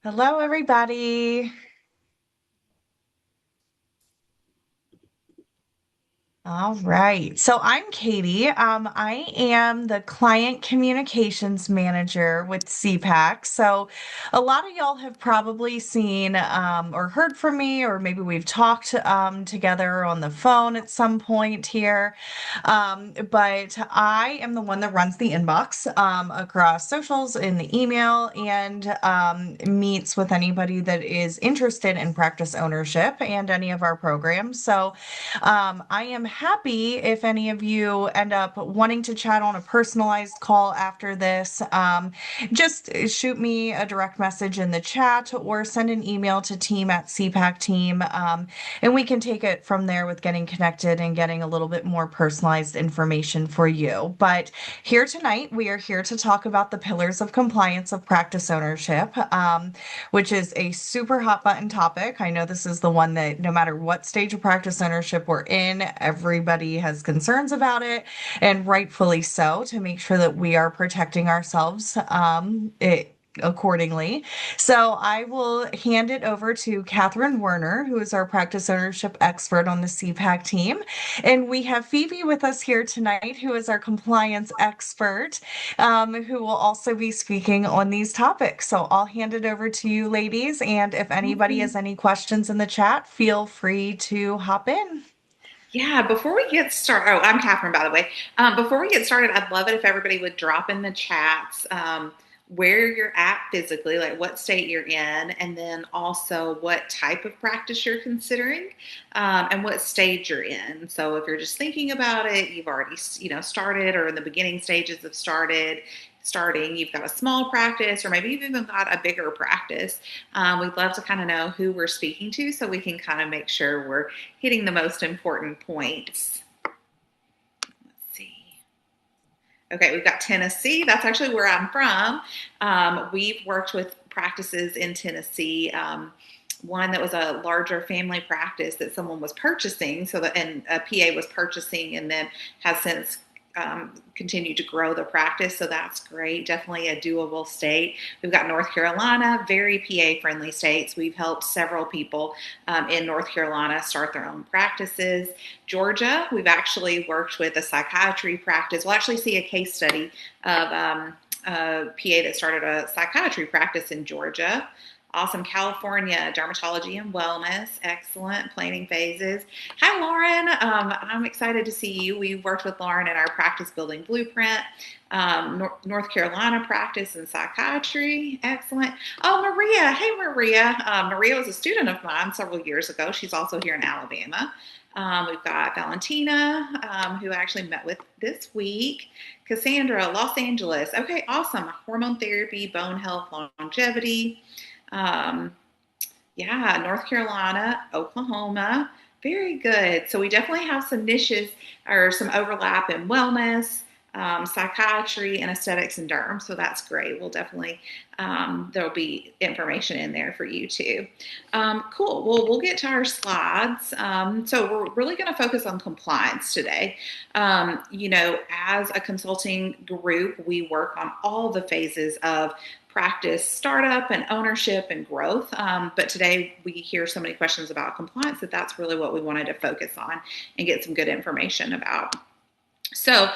Hello, everybody. All right. So I'm Katie. I am the client communications manager with CPAC. So a lot of y'all have probably seen or heard from me, or maybe we've talked together on the phone at some point here. But I am the one that runs the inbox across socials in the email and meets with anybody that is interested in practice ownership and any of our programs. So I am happy if any of you end up wanting to chat on a personalized call after this. Just shoot me a direct message in the chat or send an email to team@CPAC team, and we can take it from there with getting connected and getting a little bit more personalized information for you. But here tonight, we are here to talk about the pillars of compliance of practice ownership, which is a super hot button topic. I know this is the one that no matter what stage of practice ownership we're in, everybody has concerns about it, and rightfully so, to make sure that we are protecting ourselves accordingly. So I will hand it over to Catherine Werner, who is our practice ownership expert on the CPAC team. And we have Phoebe with us here tonight, who is our compliance expert, who will also be speaking on these topics. So I'll hand it over to you, ladies. And if anybody has any questions in the chat, feel free to hop in. Yeah, before we get started, oh, I'm Catherine, by the way. Before we get started, I'd love it if everybody would drop in the chats where you're at physically, like what state you're in, and then also what type of practice you're considering and what stage you're in. So if you're just thinking about it, you've already, started or in the beginning stages of starting, you've got a small practice, or maybe you've even got a bigger practice. We'd love to kind of know who we're speaking to so we can kind of make sure we're hitting the most important points. Let's see. Okay, we've got Tennessee. That's actually where I'm from. We've worked with practices in Tennessee. One that was a larger family practice that someone was purchasing, and a PA was purchasing, and then has since continue to grow the practice. So that's great. Definitely a doable state. We've got North Carolina, very PA friendly states. We've helped several people in North Carolina start their own practices. Georgia, we've actually worked with a psychiatry practice. We'll actually see a case study of a PA that started a psychiatry practice in Georgia. Awesome. California, dermatology and wellness. Excellent. Planning phases. Hi, Lauren. I'm excited to see you. We worked with Lauren in our practice building blueprint. North Carolina practice and psychiatry. Excellent. Oh, Maria. Hey, Maria. Maria was a student of mine several years ago. She's also here in Alabama. We've got Valentina, who I actually met with this week. Cassandra, Los Angeles. Okay, awesome. Hormone therapy, bone health, longevity. Um, yeah, North Carolina, Oklahoma. Very good. So we definitely have some niches or some overlap in wellness, psychiatry, and aesthetics and derm. So that's great. We'll definitely, there'll be information in there for you too. Cool. Well, we'll get to our slides. So we're really going to focus on compliance today. As a consulting group, we work on all the phases of practice startup and ownership and growth. But today we hear so many questions about compliance that's really what we wanted to focus on and get some good information about. So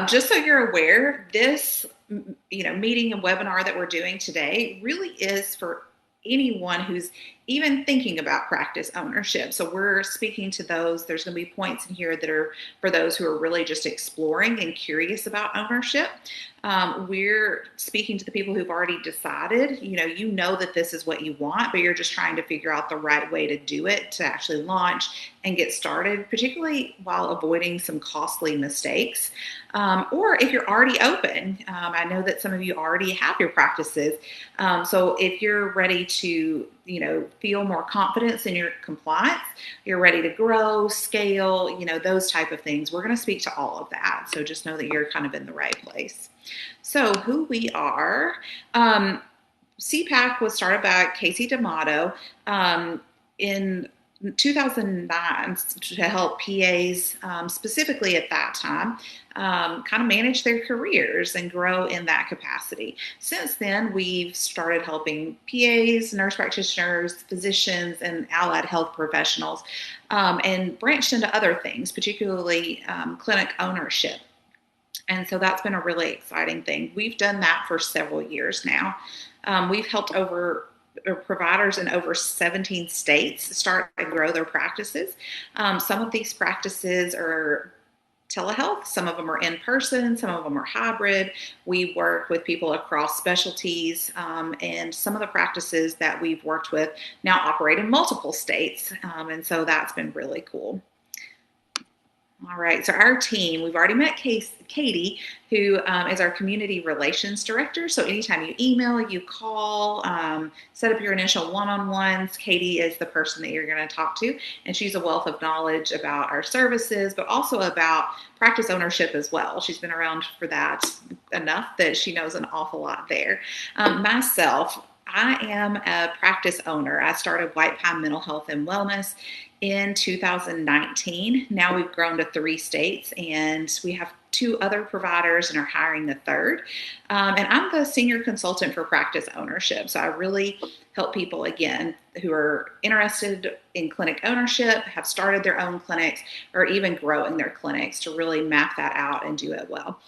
just so you're aware, this meeting and webinar that we're doing today really is for anyone who's even thinking about practice ownership. So we're speaking to those. There's going to be points in here that are for those who are really just exploring and curious about ownership. We're speaking to the people who've already decided, you know that this is what you want, but you're just trying to figure out the right way to do it, to actually launch and get started, particularly while avoiding some costly mistakes. Or if you're already open, I know that some of you already have your practices. So if you're ready to, feel more confidence in your compliance, you're ready to grow, scale, those type of things. We're going to speak to all of that. So just know that you're kind of in the right place. So who we are, CPAC was started by Casey D'Amato in 2009 to help PAs, specifically at that time, kind of manage their careers and grow in that capacity. Since then, we've started helping PAs, nurse practitioners, physicians, and allied health professionals, and branched into other things, particularly clinic ownership. And so that's been a really exciting thing. We've done that for several years now. We've helped over providers in over 17 states start and grow their practices. Some of these practices are telehealth, some of them are in person, some of them are hybrid. We work with people across specialties, and some of the practices that we've worked with now operate in multiple states. And so that's been really cool. All right, so our team, we've already met Katie, who is our community relations director. So anytime you email, you call, set up your initial one-on-ones, Katie is the person that you're going to talk to. And she's a wealth of knowledge about our services, but also about practice ownership as well. She's been around for that enough that she knows an awful lot there. Myself, I am a practice owner. I started White Pine Mental Health and Wellness in 2019. Now we've grown to 3 states, and we have 2 other providers and are hiring the third. And I'm the senior consultant for practice ownership. So I really help people, again, who are interested in clinic ownership, have started their own clinics, or even growing their clinics to really map that out and do it well.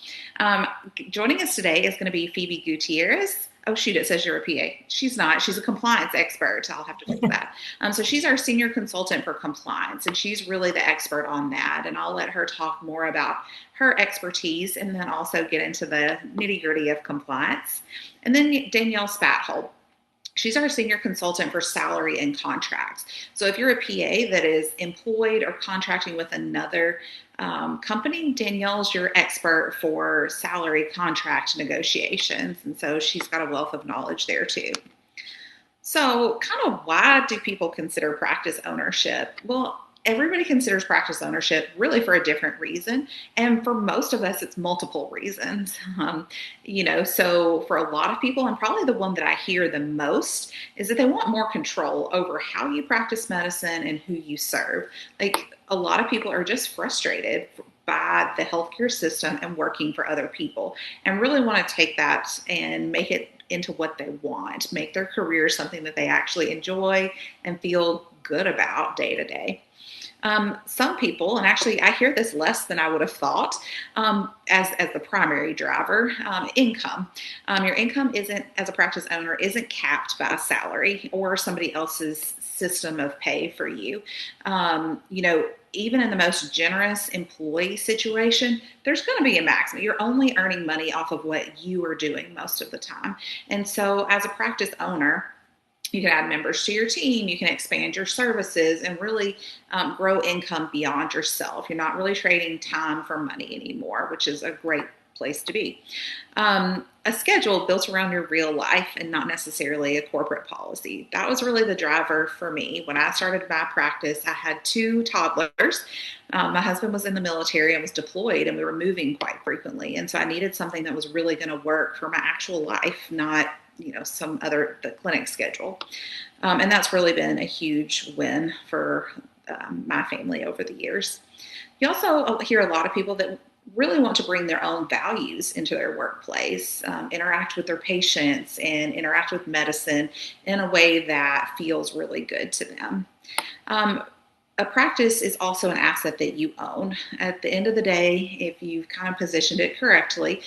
Joining us today is going to be Phoebe Gutierrez. Oh, shoot, it says you're a PA. She's not. She's a compliance expert. I'll have to fix that. So she's our senior consultant for compliance, and she's really the expert on that. And I'll let her talk more about her expertise and then also get into the nitty gritty of compliance. And then Danielle Spathold. She's our senior consultant for salary and contracts. So if you're a PA that is employed or contracting with another company, Danielle's your expert for salary contract negotiations. And so she's got a wealth of knowledge there too. So kind of why do people consider practice ownership? Well, everybody considers practice ownership really for a different reason. And for most of us, it's multiple reasons. So for a lot of people, and probably the one that I hear the most, is that they want more control over how you practice medicine and who you serve. Like a lot of people are just frustrated by the healthcare system and working for other people, and really want to take that and make it into what they want, make their career something that they actually enjoy and feel good about day to day. Some people, and actually I hear this less than I would have thought, as the primary driver, income. Your income isn't, as a practice owner, isn't capped by a salary or somebody else's system of pay for you. Even in the most generous employee situation, there's going to be a maximum. You're only earning money off of what you are doing most of the time. And so as a practice owner, you can add members to your team, you can expand your services, and really grow income beyond yourself. You're not really trading time for money anymore, which is a great place to be. A schedule built around your real life and not necessarily a corporate policy. That was really the driver for me. When I started my practice, I had 2 toddlers. My husband was in the military and was deployed, and we were moving quite frequently. And so I needed something that was really going to work for my actual life, not some other the clinic schedule. And that's really been a huge win for my family over the years. You also hear a lot of people that really want to bring their own values into their workplace, interact with their patients, and interact with medicine in a way that feels really good to them. A practice is also an asset that you own. At the end of the day, if you've kind of positioned it correctly,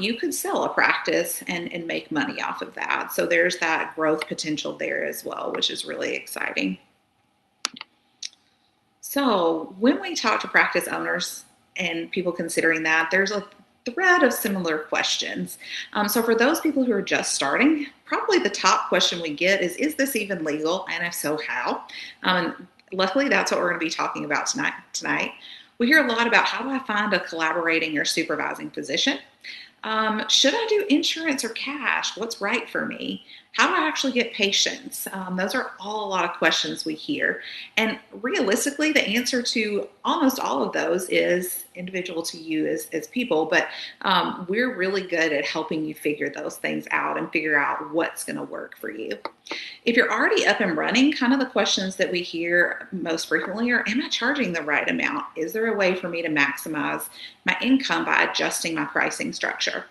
you could sell a practice and make money off of that. So there's that growth potential there as well, which is really exciting. So when we talk to practice owners and people considering that, there's a thread of similar questions. So for those people who are just starting, probably the top question we get is this even legal? And if so, how? Luckily, that's what we're going to be talking about tonight. We hear a lot about how do I find a collaborating or supervising physician? Should I do insurance or cash? What's right for me? How do I actually get patients? Those are all a lot of questions we hear. And realistically, the answer to almost all of those is individual to you as people, but we're really good at helping you figure those things out and figure out what's going to work for you. If you're already up and running, kind of the questions that we hear most frequently are, am I charging the right amount? Is there a way for me to maximize my income by adjusting my pricing structure?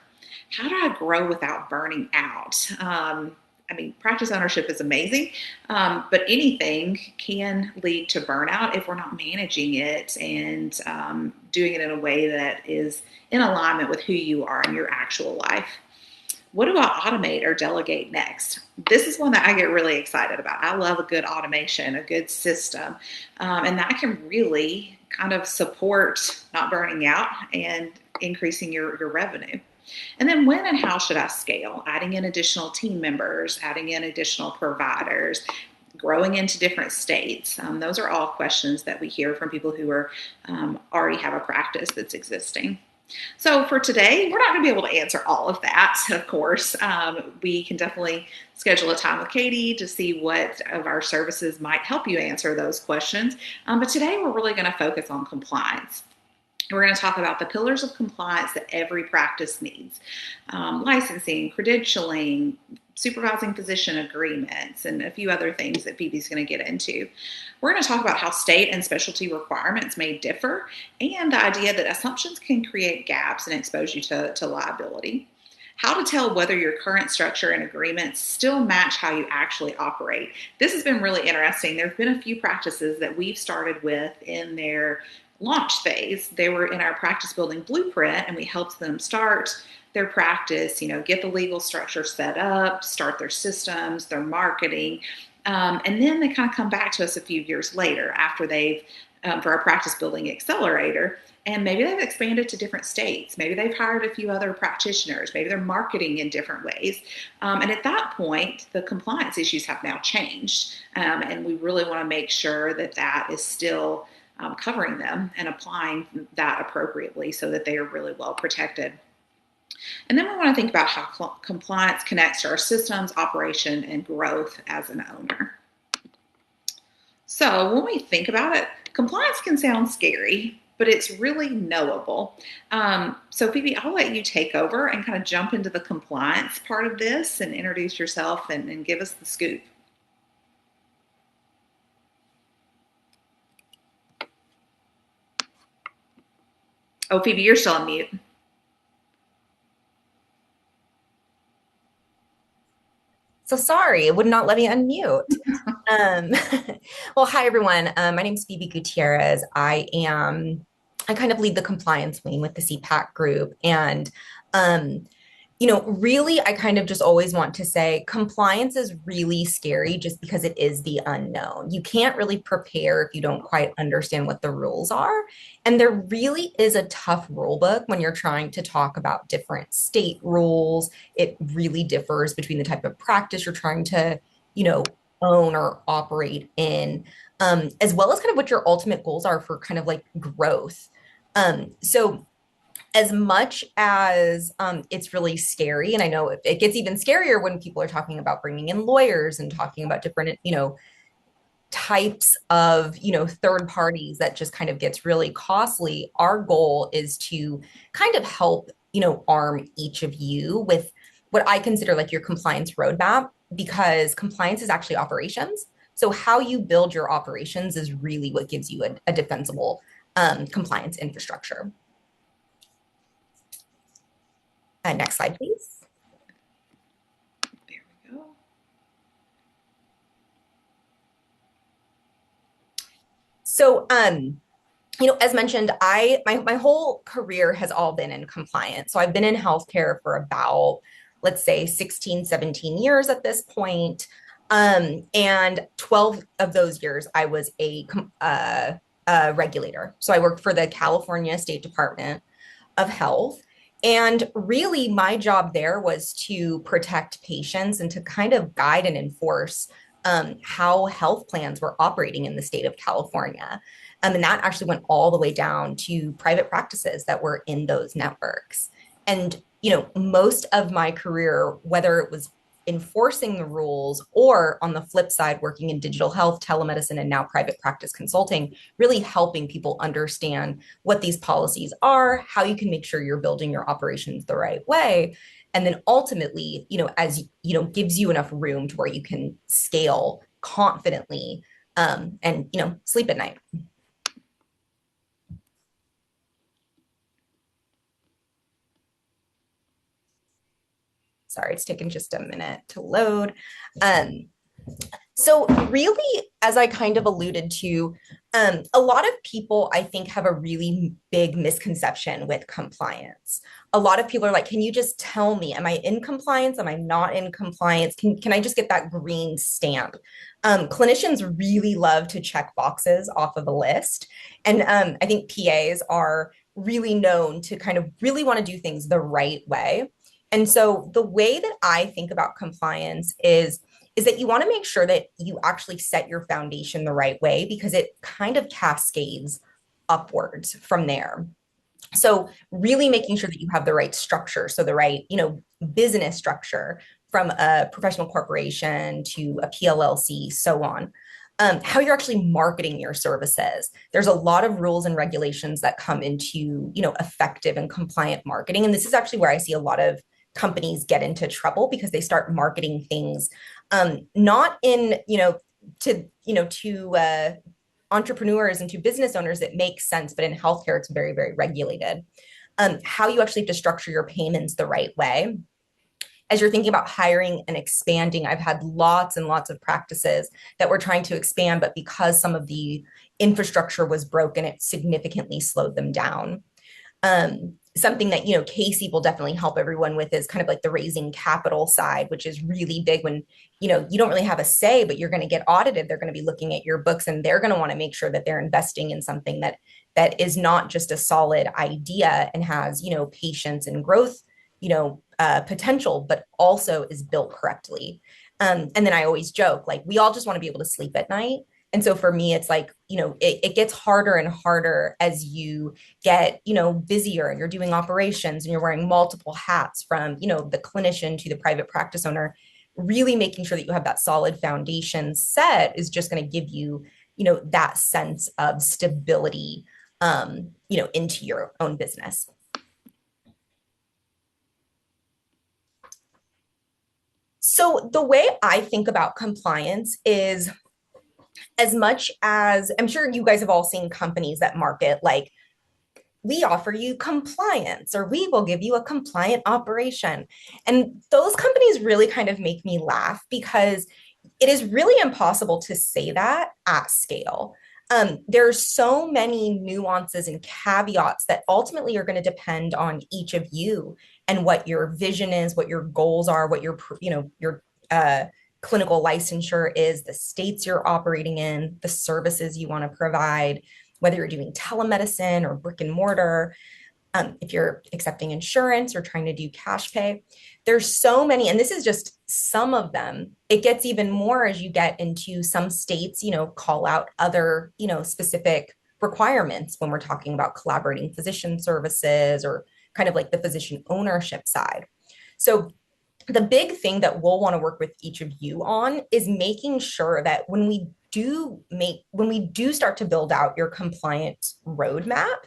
How do I grow without burning out? I mean, practice ownership is amazing, but anything can lead to burnout if we're not managing it and doing it in a way that is in alignment with who you are in your actual life. What do I automate or delegate next? This is one that I get really excited about. I love a good automation, a good system, and that can really kind of support not burning out and increasing your revenue. And then when and how should I scale? Adding in additional team members, adding in additional providers, growing into different states. Those are all questions that we hear from people who are already have a practice that's existing. So for today, we're not going to be able to answer all of that, of course. We can definitely schedule a time with Katie to see what of our services might help you answer those questions. But today, we're really going to focus on compliance. We're going to talk about the pillars of compliance that every practice needs: licensing, credentialing, supervising physician agreements, and a few other things that Phoebe's going to get into. We're going to talk about how state and specialty requirements may differ and the idea that assumptions can create gaps and expose you to liability. How to tell whether your current structure and agreements still match how you actually operate. This has been really interesting. There have been a few practices that we've started with in their launch phase. They were in our practice building blueprint, and we helped them start their practice, get the legal structure set up, start their systems, their marketing. And then they kind of come back to us a few years later after they've, for our practice building accelerator, and maybe they've expanded to different states. Maybe they've hired a few other practitioners. Maybe they're marketing in different ways. And at that point, the compliance issues have now changed. And we really want to make sure that that is still covering them and applying that appropriately so that they are really well protected. And then we want to think about how compliance connects to our systems, operation, and growth as an owner. So when we think about it, compliance can sound scary, but it's really knowable. So Phoebe, I'll let you take over and kind of jump into the compliance part of this and introduce yourself and give us the scoop. Oh, Phoebe, you're still on mute. So sorry, it would not let me unmute. Um, well, hi everyone. My name is Phoebe Gutierrez. I kind of lead the compliance wing with the CPAC group. And um, really, I kind of just always want to say compliance is really scary just because it is the unknown. You can't really prepare if you don't quite understand what the rules are. And there really is a tough rule book when you're trying to talk about different state rules. It really differs between the type of practice you're trying to, own or operate in, as well as kind of what your ultimate goals are for kind of like growth. So as much as it's really scary, and I know it gets even scarier when people are talking about bringing in lawyers and talking about different, types of, third parties that just kind of gets really costly. Our goal is to kind of help, arm each of you with what I consider like your compliance roadmap, because compliance is actually operations. So how you build your operations is really what gives you a defensible compliance infrastructure. Next slide, please. There we go. So, as mentioned, my whole career has all been in compliance. So I've been in healthcare for about, let's say, 16, 17 years at this point. And 12 of those years, I was a regulator. So I worked for the California State Department of Health. And really, my job there was to protect patients and to kind of guide and enforce how health plans were operating in the state of California. And that actually went all the way down to private practices that were in those networks. And, most of my career, whether it was enforcing the rules, or on the flip side, working in digital health, telemedicine, and now private practice consulting, really helping people understand what these policies are, how you can make sure you're building your operations the right way. And then ultimately, as gives you enough room to where you can scale confidently, and sleep at night. Sorry, it's taken just a minute to load. Um, so really, as I kind of alluded to, a lot of people, I think, have a really big misconception with compliance. A lot of people are like, can you just tell me, am I in compliance? Am I not in compliance? Can I just get that green stamp? Clinicians really love to check boxes off of a list. And I think PAs are really known to kind of really want to do things the right way. And so the way that I think about compliance is that you want to make sure that you actually set your foundation the right way, because it kind of cascades upwards from there. So really making sure that you have the right structure, so the right, business structure, from a professional corporation to a PLLC, so on. How you're actually marketing your services. There's a lot of rules and regulations that come into, effective and compliant marketing. And this is actually where I see a lot of companies get into trouble, because they start marketing things not in, to entrepreneurs and to business owners that make sense, but in healthcare, it's very, very regulated. How you actually have to structure your payments the right way. As you're thinking about hiring and expanding, I've had lots and lots of practices that were trying to expand, but because some of the infrastructure was broken, it significantly slowed them down. Something that, Casey will definitely help everyone with is kind of like the raising capital side, which is really big when, you don't really have a say, but you're going to get audited. They're going to be looking at your books, and they're going to want to make sure that they're investing in something that is not just a solid idea and has, patience and growth, potential, but also is built correctly. And then I always joke, like, we all just want to be able to sleep at night. And so for me, it's like, it gets harder and harder as you get, busier, and you're doing operations and you're wearing multiple hats, from, the clinician to the private practice owner. Really making sure that you have that solid foundation set is just going to give you, that sense of stability, into your own business. So the way I think about compliance is, as much as I'm sure you guys have all seen companies that market like, we offer you compliance, or we will give you a compliant operation. And those companies really kind of make me laugh, because it is really impossible to say that at scale. There's so many nuances and caveats that ultimately are going to depend on each of you, and what your vision is, what your goals are, what your clinical licensure is, the states you're operating in, the services you want to provide, whether you're doing telemedicine or brick and mortar, if you're accepting insurance or trying to do cash pay. There's so many, and this is just some of them. It gets even more as you get into some states, call out other, specific requirements when we're talking about collaborating physician services, or kind of like the physician ownership side. So the big thing that we'll want to work with each of you on is making sure that when we do start to build out your compliance roadmap,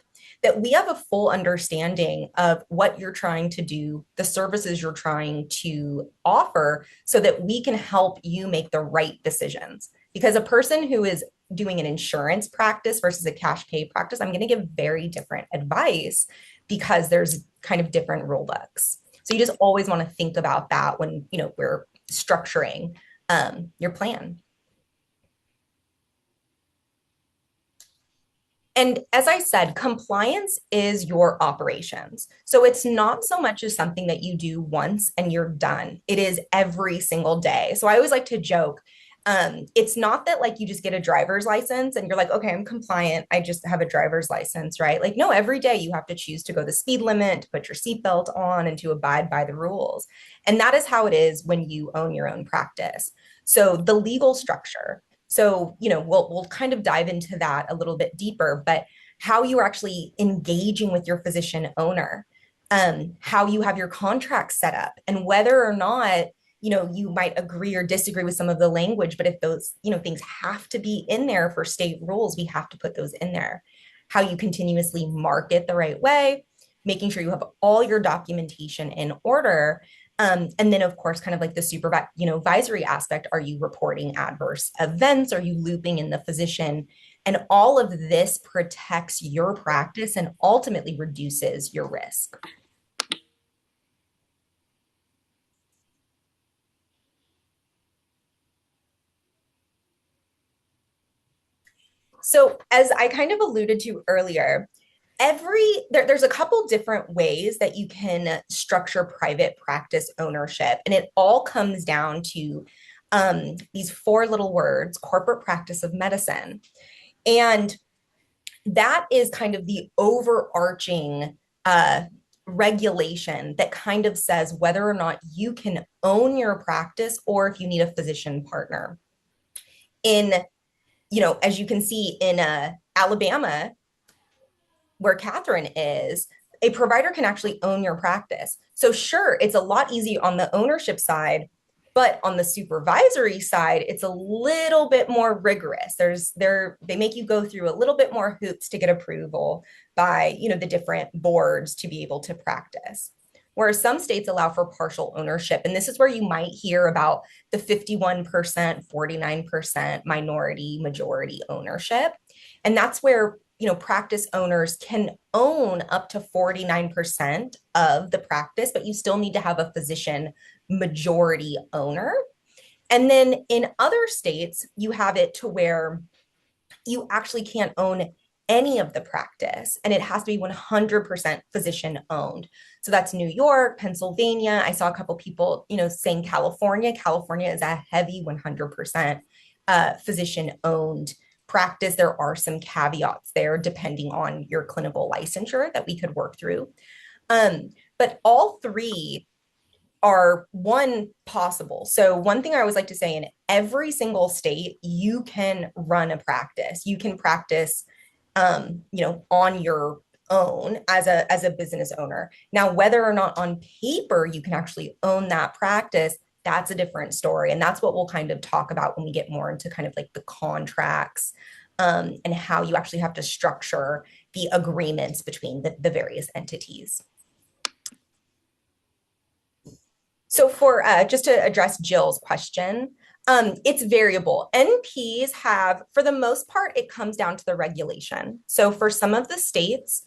that we have a full understanding of what you're trying to do, the services you're trying to offer, so that we can help you make the right decisions. Because a person who is doing an insurance practice versus a cash pay practice, I'm going to give very different advice, because there's kind of different rule books. So you just always want to think about that when, we're structuring your plan. And as I said, compliance is your operations. So it's not so much as something that you do once and you're done. It is every single day. So I always like to joke, it's not that like you just get a driver's license and you're like, okay, I'm compliant, I just have a driver's license, right? Like, no, every day you have to choose to go the speed limit, to put your seatbelt on, and to abide by the rules. And that is how it is when you own your own practice. So the legal structure. So, we'll kind of dive into that a little bit deeper, but how you are actually engaging with your physician owner, how you have your contract set up, and whether or not you might agree or disagree with some of the language, but if those, things have to be in there for state rules, we have to put those in there. How you continuously market the right way, making sure you have all your documentation in order. And then, of course, kind of like the advisory aspect. Are you reporting adverse events? Are you looping in the physician? And all of this protects your practice and ultimately reduces your risk. So, as I kind of alluded to earlier, there's a couple different ways that you can structure private practice ownership, and it all comes down to these four little words: corporate practice of medicine. And that is kind of the overarching regulation that kind of says whether or not you can own your practice or if you need a physician partner. In, as you can see in Alabama, where Catherine is, a provider can actually own your practice. So sure, it's a lot easier on the ownership side, but on the supervisory side, it's a little bit more rigorous. They make you go through a little bit more hoops to get approval by, the different boards to be able to practice. Whereas some states allow for partial ownership. And this is where you might hear about the 51%, 49% minority majority ownership. And that's where practice owners can own up to 49% of the practice, but you still need to have a physician majority owner. And then in other states, you have it to where you actually can't own any of the practice, and it has to be 100% physician owned. So that's New York, Pennsylvania. I saw a couple people, saying California. California is a heavy 100% physician owned practice. There are some caveats there depending on your clinical licensure that we could work through. But all three are one possible. So one thing I always like to say, in every single state, you can run a practice. You can practice, on your own as a business owner. Now, whether or not on paper you can actually own that practice, that's a different story. And that's what we'll kind of talk about when we get more into kind of like the contracts, and how you actually have to structure the agreements between the various entities. So for just to address Jill's question, it's variable. NPs have, for the most part, it comes down to the regulation. So for some of the states,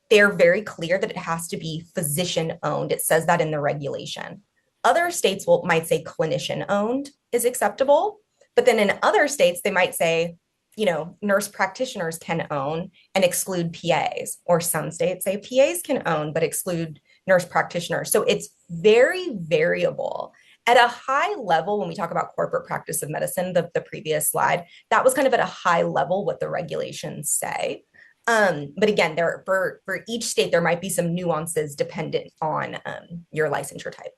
they're very clear that it has to be physician owned. It says that in the regulation. Other states might say clinician owned is acceptable, but then in other states, they might say, nurse practitioners can own and exclude PAs, or some states say PAs can own but exclude nurse practitioners. So it's very variable. At a high level, when we talk about corporate practice of medicine, the previous slide, that was kind of at a high level what the regulations say. But again, for each state, there might be some nuances dependent on your licensure type.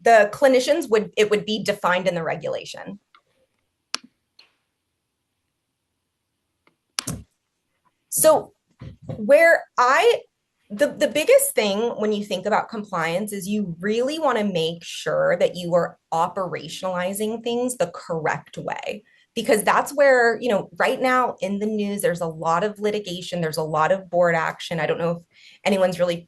The clinicians would be defined in the regulation. So the biggest thing when you think about compliance is you really want to make sure that you are operationalizing things the correct way, because that's where, right now in the news, there's a lot of litigation. There's a lot of board action. I don't know if anyone's really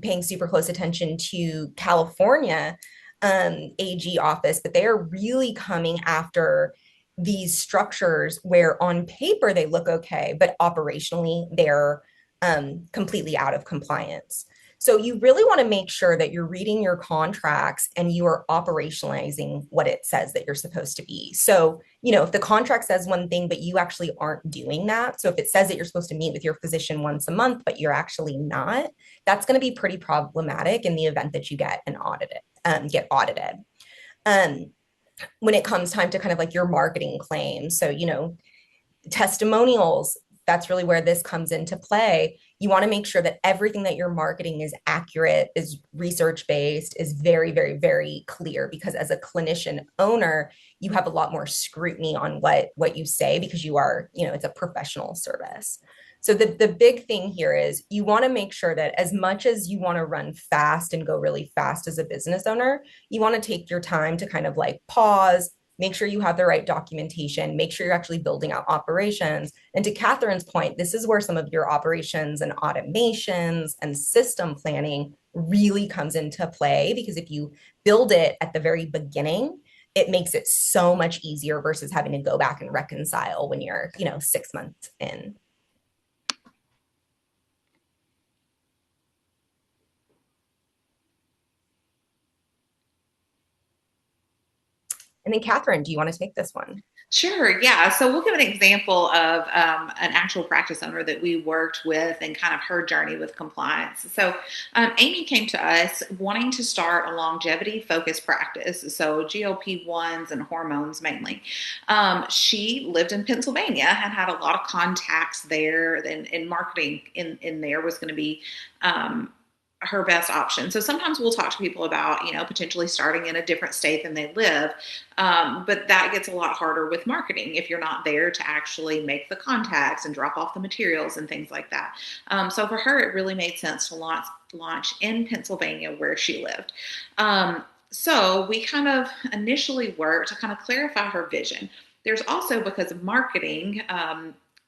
paying super close attention to California AG office, but they are really coming after these structures where on paper they look okay, but operationally they're completely out of compliance. So you really want to make sure that you're reading your contracts and you are operationalizing what it says that you're supposed to be. So, if the contract says one thing, but you actually aren't doing that. So if it says that you're supposed to meet with your physician once a month, but you're actually not, that's going to be pretty problematic in the event that you get audited. When it comes time to kind of like your marketing claims. So, testimonials, that's really where this comes into play. You want to make sure that everything that you're marketing is accurate, is research based, is very, very, very clear, because as a clinician owner, you have a lot more scrutiny on what you say, because you are, it's a professional service. So the big thing here is you want to make sure that as much as you want to run fast and go really fast as a business owner, you want to take your time to kind of like pause, make sure you have the right documentation, make sure you're actually building out operations. And to Catherine's point, this is where some of your operations and automations and system planning really comes into play, because if you build it at the very beginning, it makes it so much easier versus having to go back and reconcile when you're, 6 months in. And then Catherine, do you want to take this one? Sure. Yeah. So we'll give an example of an actual practice owner that we worked with and kind of her journey with compliance. So Amy came to us wanting to start a longevity focused practice. So GLP-1s and hormones mainly. She lived in Pennsylvania and had a lot of contacts there, and marketing in there was going to be her best option. So sometimes we'll talk to people about, potentially starting in a different state than they live. But that gets a lot harder with marketing if you're not there to actually make the contacts and drop off the materials and things like that. So for her, it really made sense to launch in Pennsylvania where she lived. So we kind of initially worked to kind of clarify her vision. There's also, because of marketing,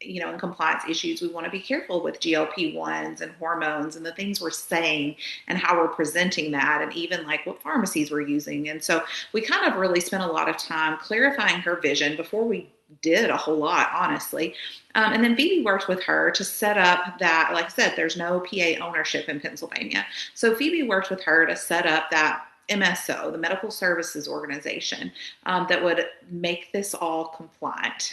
and compliance issues, we want to be careful with GLP-1s and hormones and the things we're saying and how we're presenting that, and even like what pharmacies we're using. And so we kind of really spent a lot of time clarifying her vision before we did a whole lot, honestly. And then Phoebe worked with her to set up that, like I said, there's no PA ownership in Pennsylvania. So Phoebe worked with her to set up that MSO, the Medical Services Organization, that would make this all compliant.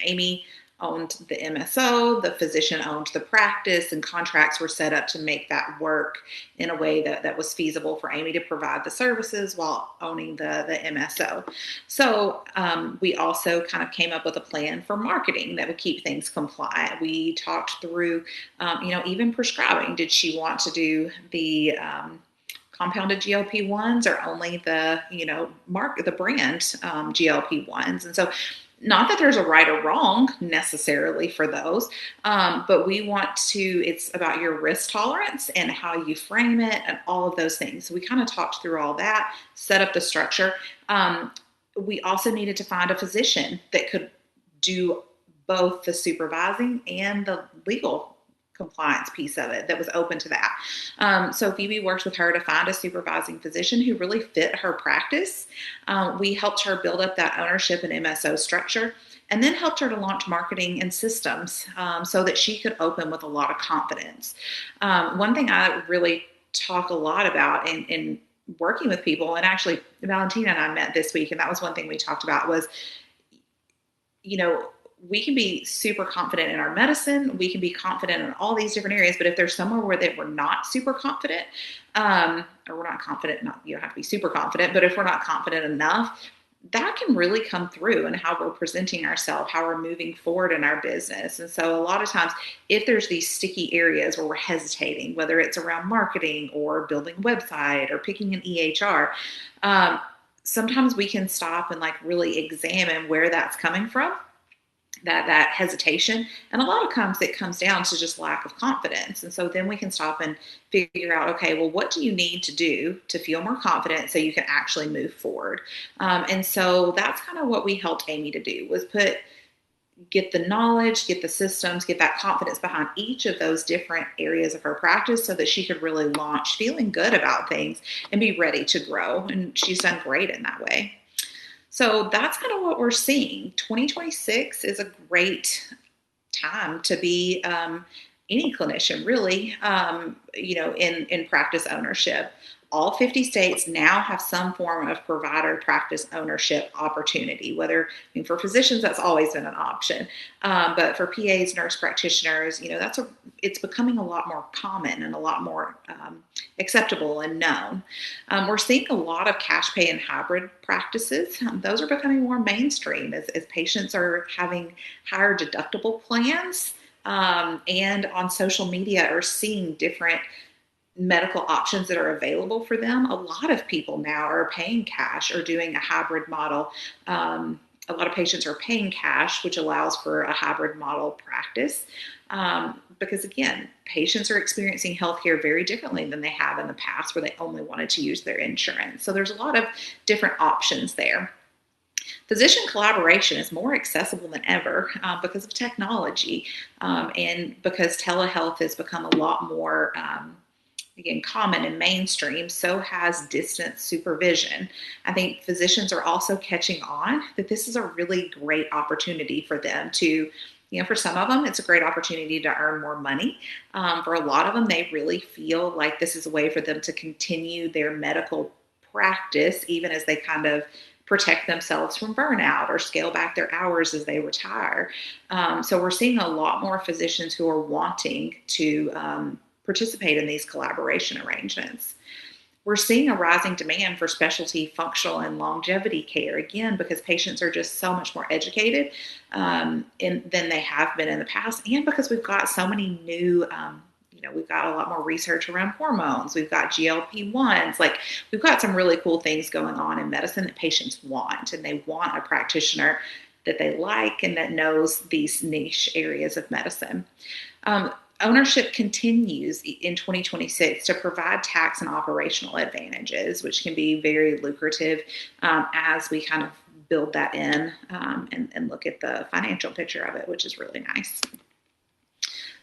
Amy owned the MSO, the physician owned the practice, and contracts were set up to make that work in a way that was feasible for Amy to provide the services while owning the MSO. So we also kind of came up with a plan for marketing that would keep things compliant. We talked through, even prescribing. Did she want to do the compounded GLP-1s or only the, the brand GLP-1s? And so not that there's a right or wrong necessarily for those, but we want to, it's about your risk tolerance and how you frame it and all of those things. So we kind of talked through all that, set up the structure. We also needed to find a physician that could do both the supervising and the legal compliance piece of it that was open to that. So Phoebe worked with her to find a supervising physician who really fit her practice. We helped her build up that ownership and MSO structure, and then helped her to launch marketing and systems so that she could open with a lot of confidence. One thing I really talk a lot about in working with people, and actually Valentina and I met this week, and that was one thing we talked about was, we can be super confident in our medicine. We can be confident in all these different areas, but if there's somewhere where that we're not super confident, or we're not confident, you don't have to be super confident, but if we're not confident enough, that can really come through in how we're presenting ourselves, how we're moving forward in our business. And so a lot of times, if there's these sticky areas where we're hesitating, whether it's around marketing or building a website or picking an EHR, sometimes we can stop and really examine where that's coming from, that hesitation. And a lot of times it comes down to just lack of confidence. And so then we can stop and figure out, okay, well, what do you need to do to feel more confident so you can actually move forward? And so that's kind of what we helped Amy to do, was get the knowledge, get the systems, get that confidence behind each of those different areas of her practice so that she could really launch feeling good about things and be ready to grow. And she's done great in that way. So that's kind of what we're seeing. 2026 is a great time to be any clinician, really, in practice ownership. All 50 states now have some form of provider practice ownership opportunity, for physicians, that's always been an option. But for PAs, nurse practitioners, it's becoming a lot more common and a lot more acceptable and known. We're seeing a lot of cash pay and hybrid practices. Those are becoming more mainstream as patients are having higher deductible plans, and on social media are seeing different medical options that are available for them. A lot of people now are paying cash or doing a hybrid model, A lot of patients are paying cash, which allows for a hybrid model practice. Because again, patients are experiencing healthcare very differently than they have in the past, where they only wanted to use their insurance. So there's a lot of different options there. Physician collaboration is more accessible than ever because of technology, and because telehealth has become a lot more again, common and mainstream. So has distance supervision. I think physicians are also catching on that this is a really great opportunity for them to, for some of them, it's a great opportunity to earn more money. For a lot of them, they really feel like this is a way for them to continue their medical practice, even as they kind of protect themselves from burnout or scale back their hours as they retire. So we're seeing a lot more physicians who are wanting to participate in these collaboration arrangements. We're seeing a rising demand for specialty, functional, and longevity care, again, because patients are just so much more educated than they have been in the past, and because we've got so many new we've got a lot more research around hormones. We've got GLP-1s. Like, we've got some really cool things going on in medicine that patients want, and they want a practitioner that they like and that knows these niche areas of medicine. Ownership continues in 2026 to provide tax and operational advantages, which can be very lucrative as we kind of build that in and look at the financial picture of it, which is really nice.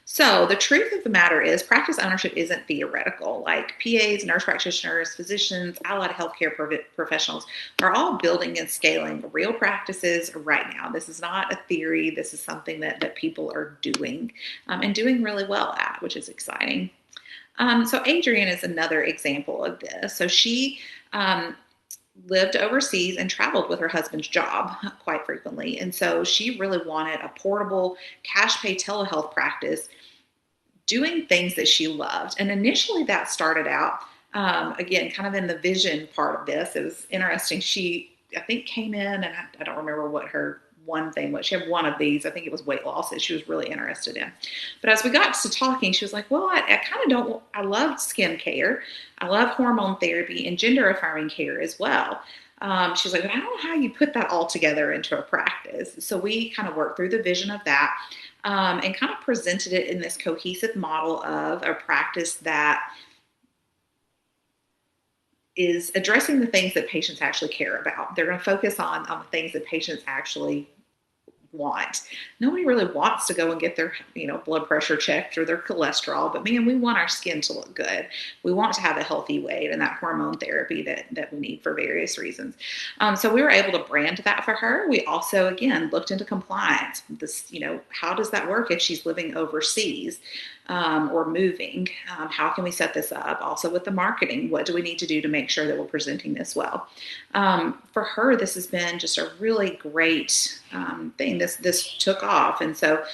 So the truth of the matter is, practice ownership isn't theoretical. Like, PAs, nurse practitioners, physicians, allied healthcare professionals are all building and scaling real practices right now. This is not a theory. This is something that people are doing and doing really well at, which is exciting. So Adrienne is another example of this. So she lived overseas and traveled with her husband's job quite frequently. And so she really wanted a portable cash pay telehealth practice doing things that she loved. And initially that started out, again, kind of in the vision part of this. It was interesting. She, I think, came in, and I don't remember what her one thing was. She had one of these. I think it was weight loss that she was really interested in. But as we got to talking, she was like, well, I kind of don't, I love skincare. I love hormone therapy and gender affirming care as well. She's like, but I don't know how you put that all together into a practice. So we kind of worked through the vision of that and kind of presented it in this cohesive model of a practice that is addressing the things that patients actually care about. They're going to focus on the things that patients actually want. Nobody really wants to go and get their, blood pressure checked or their cholesterol, but man, we want our skin to look good. We want to have a healthy weight and that hormone therapy that we need for various reasons. So we were able to brand that for her. We also, again, looked into compliance. This, how does that work if she's living overseas? Or moving, how can we set this up? Also with the marketing, what do we need to do to make sure that we're presenting this well? For her, this has been just a really great thing. This took off. And so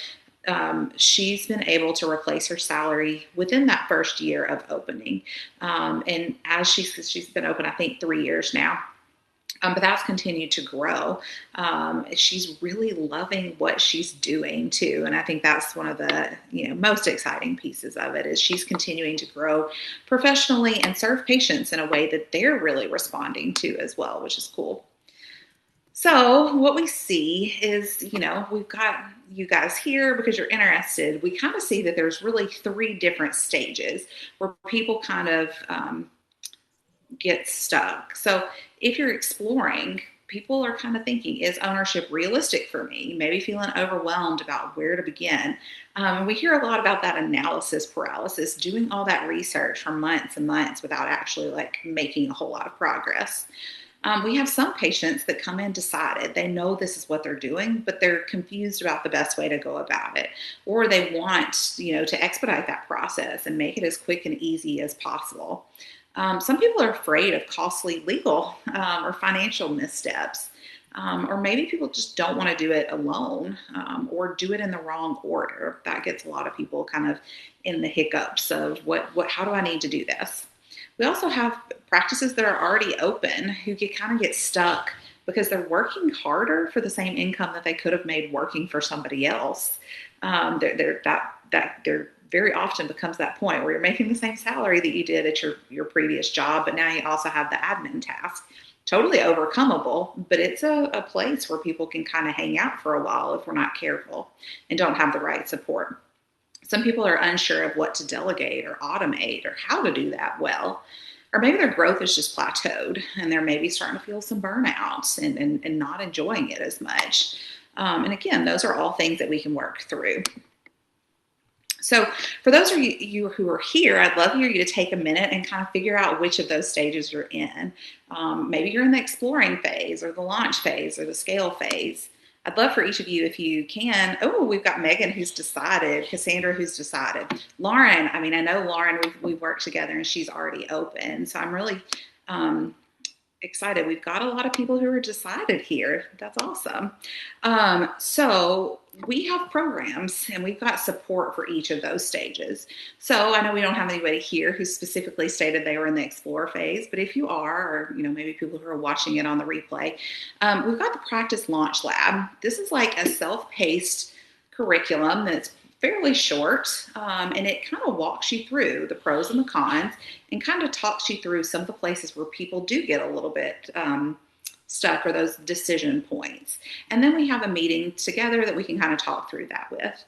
she's been able to replace her salary within that first year of opening. And as she's been open, I think 3 years now. But that's continued to grow. She's really loving what she's doing too. And I think that's one of the, most exciting pieces of it is she's continuing to grow professionally and serve patients in a way that they're really responding to as well, which is cool. So what we see is, we've got you guys here because you're interested. We kind of see that there's really 3 different stages where people kind of get stuck. So if you're exploring, people are kind of thinking, is ownership realistic for me? Maybe feeling overwhelmed about where to begin. We hear a lot about that analysis paralysis, doing all that research for months and months without actually making a whole lot of progress. We have some patients that come in decided, they know this is what they're doing, but they're confused about the best way to go about it. Or they want, to expedite that process and make it as quick and easy as possible. Some people are afraid of costly legal or financial missteps, or maybe people just don't want to do it alone or do it in the wrong order. That gets a lot of people kind of in the hiccups of how do I need to do this? We also have practices that are already open who kind of get stuck because they're working harder for the same income that they could have made working for somebody else. They're very often becomes that point where you're making the same salary that you did at your previous job, but now you also have the admin task totally overcomable, but it's a place where people can kind of hang out for a while if we're not careful and don't have the right support. Some people are unsure of what to delegate or automate or how to do that well. Or maybe their growth is just plateaued and they're maybe starting to feel some burnout and not enjoying it as much. And again, those are all things that we can work through. So for those of you who are here, I'd love for you to take a minute and kind of figure out which of those stages you're in. Maybe you're in the exploring phase or the launch phase or the scale phase. I'd love for each of you, if you can. Oh, we've got Megan who's decided, Cassandra who's decided. Lauren, I mean, I know Lauren, we've worked together and she's already open. So I'm really excited. We've got a lot of people who are decided here. That's awesome. So we have programs and we've got support for each of those stages. So I know we don't have anybody here who specifically stated they were in the explore phase, but if you are, or maybe people who are watching it on the replay, we've got the Practice Launch Lab. This is like a self-paced curriculum that's fairly short, and it kind of walks you through the pros and the cons and kind of talks you through some of the places where people do get a little bit stuck, or those decision points. And then we have a meeting together that we can kind of talk through that with.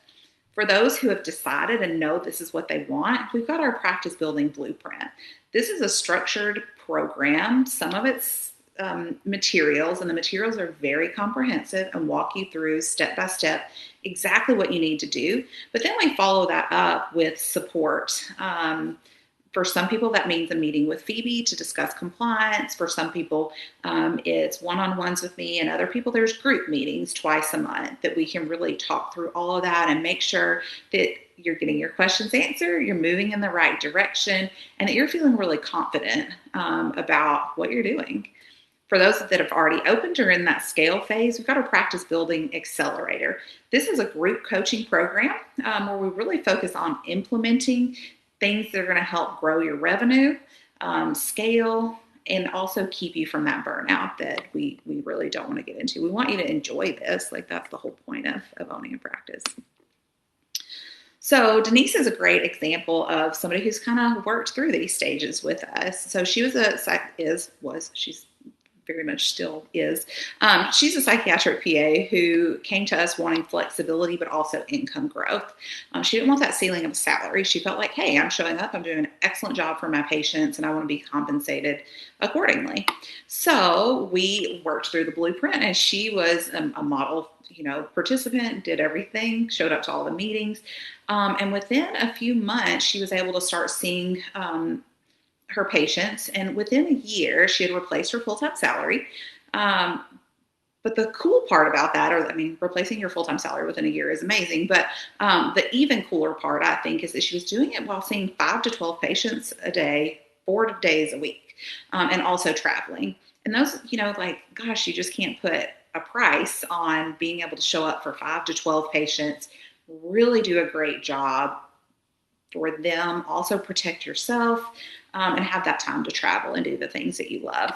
For those who have decided and know this is what they want, we've got our practice building blueprint. This is a structured program. Some of it's materials, and the materials are very comprehensive and walk you through step by step exactly what you need to do. But then we follow that up with support. For some people, that means a meeting with Phoebe to discuss compliance. For some people, it's one-on-ones with me, and other people, there's group meetings twice a month that we can really talk through all of that and make sure that you're getting your questions answered, you're moving in the right direction, and that you're feeling really confident about what you're doing. For those that have already opened or in that scale phase, we've got our Practice Building Accelerator. This is a group coaching program where we really focus on implementing things that are going to help grow your revenue, scale, and also keep you from that burnout that we really don't want to get into. We want you to enjoy this. Like, that's the whole point of owning a practice. So Denise is a great example of somebody who's kind of worked through these stages with us. So she was she's very much still is. She's a psychiatric PA who came to us wanting flexibility, but also income growth. She didn't want that ceiling of a salary. She felt like, hey, I'm showing up, I'm doing an excellent job for my patients, and I want to be compensated accordingly. So we worked through the blueprint, and she was a model, participant, did everything, showed up to all the meetings. And within a few months, she was able to start seeing her patients, and within a year she had replaced her full-time salary. But the cool part about that, replacing your full-time salary within a year is amazing, but the even cooler part, I think, is that she was doing it while seeing 5 to 12 patients a day, 4 days a week, and also traveling. And those, gosh, you just can't put a price on being able to show up for 5 to 12 patients, really do a great job for them, also protect yourself, and have that time to travel and do the things that you love.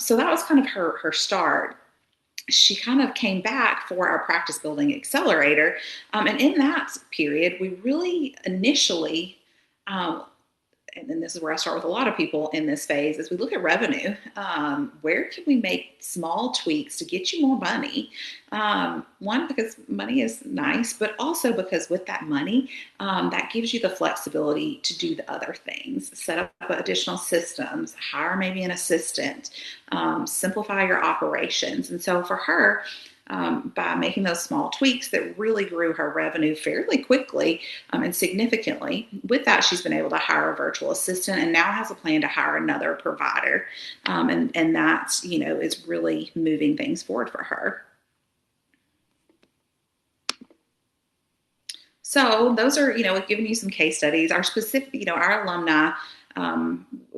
So that was kind of her start. She kind of came back for our Practice Building Accelerator. And in that period, we really initially, and then this is where I start with a lot of people in this phase, as we look at revenue, where can we make small tweaks to get you more money? One, because money is nice, but also because with that money, that gives you the flexibility to do the other things, set up additional systems, hire maybe an assistant, simplify your operations. And so for her, by making those small tweaks that really grew her revenue fairly quickly and significantly. With that, she's been able to hire a virtual assistant and now has a plan to hire another provider. And that, is really moving things forward for her. So those are, we've given you some case studies. Our specific, our alumni,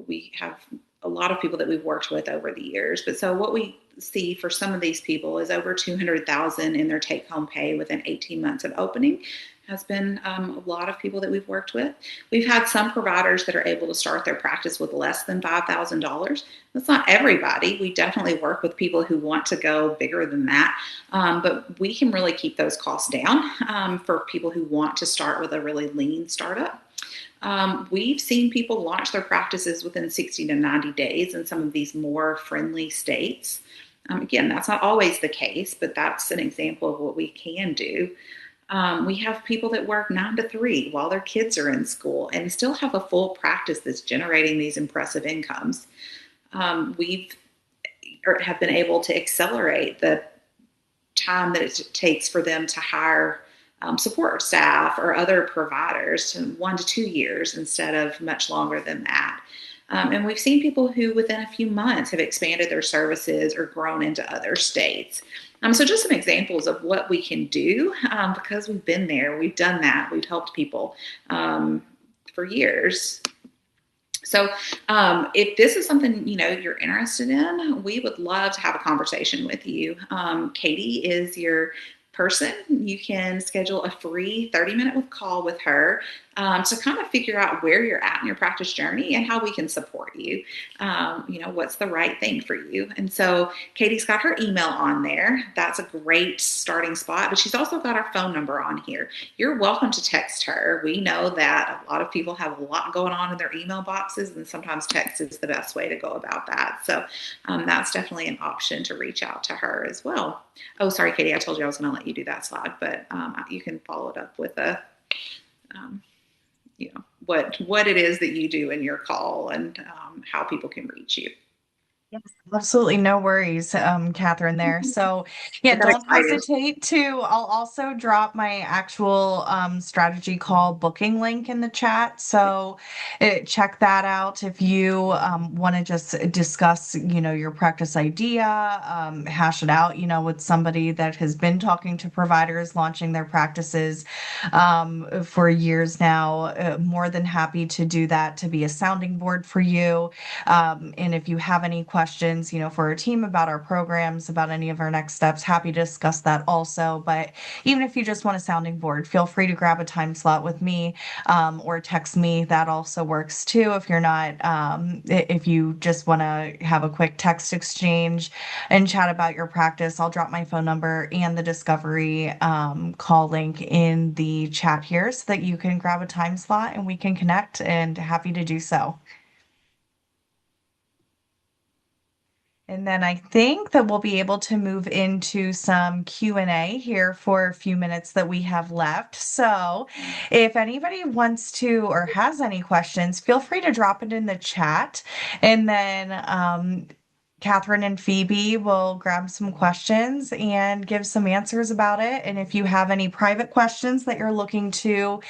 we have a lot of people that we've worked with over the years. But so what we see for some of these people is over $200,000 in their take-home pay within 18 months of opening. Has been a lot of people that we've worked with. We've had some providers that are able to start their practice with less than $5,000. That's not everybody. We definitely work with people who want to go bigger than that. But we can really keep those costs down for people who want to start with a really lean startup. We've seen people launch their practices within 60 to 90 days in some of these more friendly states. Again, that's not always the case, but that's an example of what we can do. We have people that work 9 to 3 while their kids are in school and still have a full practice that's generating these impressive incomes. We've have been able to accelerate the time that it takes for them to hire support staff or other providers to 1 to 2 years instead of much longer than that. And we've seen people who within a few months have expanded their services or grown into other states. So just some examples of what we can do because we've been there, we've done that, we've helped people for years. So if this is something you're interested in, we would love to have a conversation with you. Katie is your person. You can schedule a free 30-minute call with her to kind of figure out where you're at in your practice journey and how we can support you. What's the right thing for you. And so Katie's got her email on there. That's a great starting spot, but she's also got our phone number on here. You're welcome to text her. We know that a lot of people have a lot going on in their email boxes, and sometimes text is the best way to go about that. So that's definitely an option to reach out to her as well. Oh, sorry, Katie, I told you I was going to let you do that slide, but you can follow it up with um, what it is that you do in your call and how people can reach you. Yes, absolutely. No worries, Catherine there. So yeah, I got don't excited. hesitate to, I'll also drop my actual strategy call booking link in the chat. So check that out if you want to just discuss, your practice idea, hash it out, with somebody that has been talking to providers launching their practices for years now. More than happy to do that, to be a sounding board for you. And if you have any questions, for our team about our programs, about any of our next steps, happy to discuss that also. But even if you just want a sounding board, feel free to grab a time slot with me or text me. That also works too. If you're not, if you just want to have a quick text exchange and chat about your practice, I'll drop my phone number and the discovery call link in the chat here so that you can grab a time slot and we can connect, and happy to do so. And then I think that we'll be able to move into some Q&A here for a few minutes that we have left. So if anybody wants to or has any questions, feel free to drop it in the chat. And then Catherine and Phoebe will grab some questions and give some answers about it. And if you have any private questions that you're looking to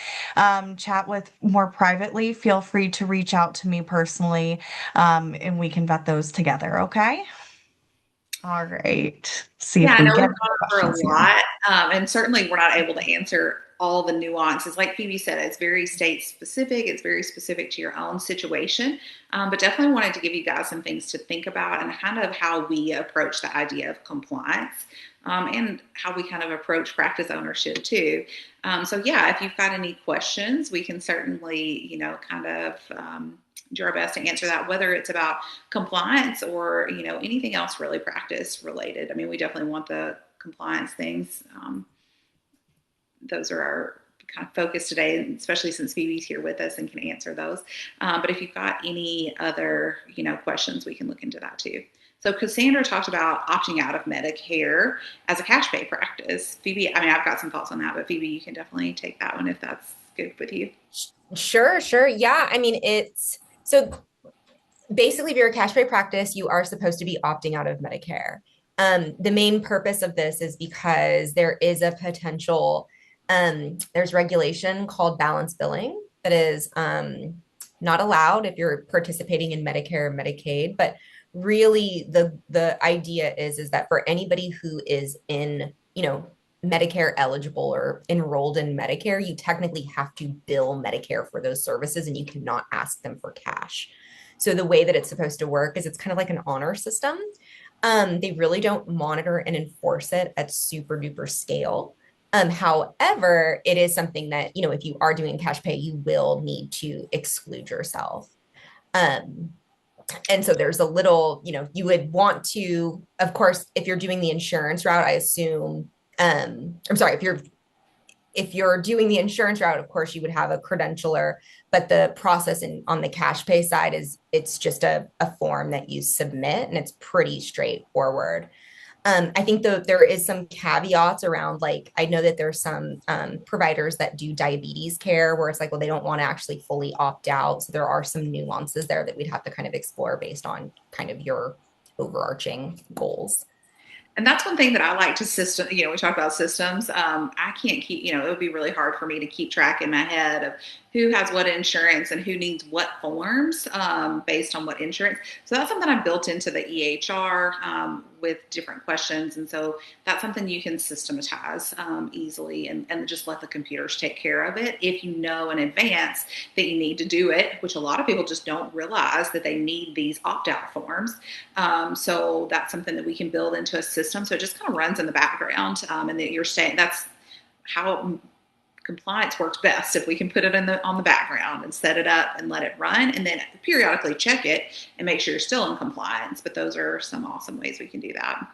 chat with more privately, feel free to reach out to me personally, and we can vet those together. Okay. All right. See Yeah, if I we know get we've any gone over questions a here. lot, and certainly we're not able to answer all the nuances. Like Phoebe said, it's very state specific. It's very specific to your own situation, but definitely wanted to give you guys some things to think about and kind of how we approach the idea of compliance. And how we kind of approach practice ownership too. So yeah, if you've got any questions, we can certainly, kind of do our best to answer that, whether it's about compliance or anything else really practice related. I mean, we definitely want the compliance things. Those are our kind of focus today, especially since Phoebe's here with us and can answer those. But if you've got any other questions, we can look into that too. So Cassandra talked about opting out of Medicare as a cash pay practice. Phoebe, I mean, I've got some thoughts on that, but Phoebe, you can definitely take that one if that's good with you. Sure, sure. Yeah. I mean, it's so basically, if you're a cash pay practice, you are supposed to be opting out of Medicare. The main purpose of this is because there is a potential, there's regulation called balance billing that is not allowed if you're participating in Medicare or Medicaid. But really, the idea is that for anybody who is in, Medicare eligible or enrolled in Medicare, you technically have to bill Medicare for those services and you cannot ask them for cash. So the way that it's supposed to work is it's kind of like an honor system. They really don't monitor and enforce it at super duper scale. However, it is something that, if you are doing cash pay, you will need to exclude yourself. Um, and so there's a little, you would want to, of course, if you're doing the insurance route, I assume, I'm sorry, if you're if you're doing the insurance route, of course, you would have a credentialer, but the process on the cash pay side is it's just a form that you submit and it's pretty straightforward. I think there is some caveats around, like, I know that there's some providers that do diabetes care where it's like, well, they don't want to actually fully opt out. So there are some nuances there that we'd have to kind of explore based on kind of your overarching goals. And that's one thing that I like to system. We talk about systems. I can't keep. It would be really hard for me to keep track in my head of who has what insurance and who needs what forms based on what insurance. So that's something I built into the EHR with different questions, and so that's something you can systematize easily and just let the computers take care of it if you know in advance that you need to do it, which a lot of people just don't realize that they need these opt-out forms. So that's something that we can build into a system. So it just kind of runs in the background, and that you're staying. That's how compliance works best. If we can put it on the background and set it up and let it run, and then periodically check it and make sure you're still in compliance. But those are some awesome ways we can do that.